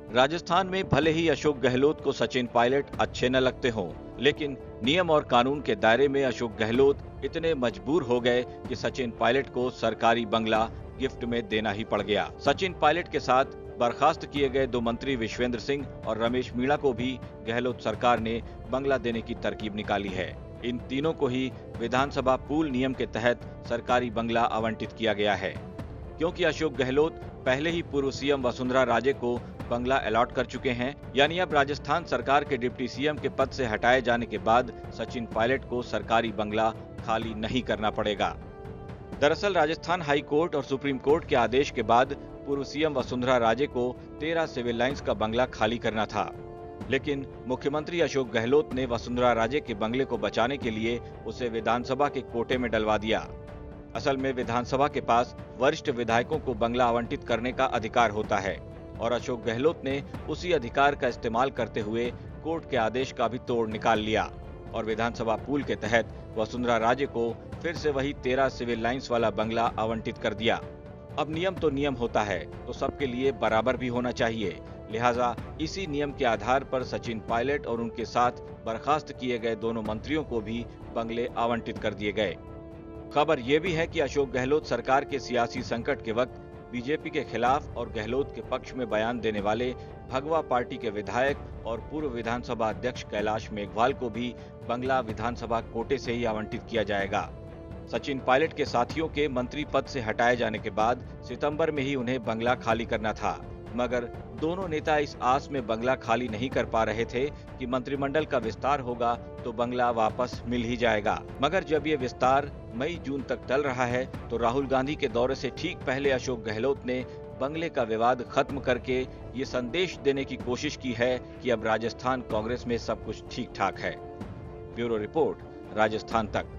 राजस्थान में भले ही अशोक गहलोत को सचिन पायलट अच्छे न लगते हों, लेकिन नियम और कानून के दायरे में अशोक गहलोत इतने मजबूर हो गए कि सचिन पायलट को सरकारी बंगला गिफ्ट में देना ही पड़ गया। सचिन पायलट के साथ बर्खास्त किए गए 2 मंत्री विश्वेंद्र सिंह और रमेश मीणा को भी गहलोत सरकार ने बंगला देने की तरकीब निकाली है। इन तीनों को ही विधानसभा पूल नियम के तहत सरकारी बंगला आवंटित किया गया है। क्योंकि अशोक गहलोत पहले ही पूर्व सीएम वसुंधरा राजे को बंगला अलॉट कर चुके हैं, यानी अब राजस्थान सरकार के डिप्टी सीएम के पद से हटाए जाने के बाद सचिन पायलट को सरकारी बंगला खाली नहीं करना पड़ेगा। दरअसल राजस्थान हाई कोर्ट और सुप्रीम कोर्ट के आदेश के बाद पूर्व सीएम वसुंधरा राजे को 13 सिविल लाइंस का बंगला खाली करना था, लेकिन मुख्यमंत्री अशोक गहलोत ने वसुंधरा राजे के बंगले को बचाने के लिए उसे विधानसभा के कोटे में डलवा दिया। असल में विधानसभा के पास वरिष्ठ विधायकों को बंगला आवंटित करने का अधिकार होता है और अशोक गहलोत ने उसी अधिकार का इस्तेमाल करते हुए कोर्ट के आदेश का भी तोड़ निकाल लिया और विधानसभा पूल के तहत वसुंधरा राजे को फिर से वही 13 सिविल लाइंस वाला बंगला आवंटित कर दिया। अब नियम तो नियम होता है, तो सबके लिए बराबर भी होना चाहिए। लिहाजा इसी नियम के आधार पर सचिन पायलट और उनके साथ बर्खास्त किए गए दोनों मंत्रियों को भी बंगले आवंटित कर दिए गए। खबर यह भी है कि अशोक गहलोत सरकार के सियासी संकट के वक्त बीजेपी के खिलाफ और गहलोत के पक्ष में बयान देने वाले भगवा पार्टी के विधायक और पूर्व विधानसभा अध्यक्ष कैलाश मेघवाल को भी बंगला विधानसभा कोटे से ही आवंटित किया जाएगा। सचिन पायलट के साथियों के मंत्री पद से हटाए जाने के बाद सितंबर में ही उन्हें बंगला खाली करना था, मगर दोनों नेता इस आस में बंगला खाली नहीं कर पा रहे थे कि मंत्रिमंडल का विस्तार होगा तो बंगला वापस मिल ही जाएगा। मगर जब ये विस्तार मई जून तक टल रहा है तो राहुल गांधी के दौरे से ठीक पहले अशोक गहलोत ने बंगले का विवाद खत्म करके ये संदेश देने की कोशिश की है कि अब राजस्थान कांग्रेस में सब कुछ ठीक ठाक है। ब्यूरो रिपोर्ट, राजस्थान तक।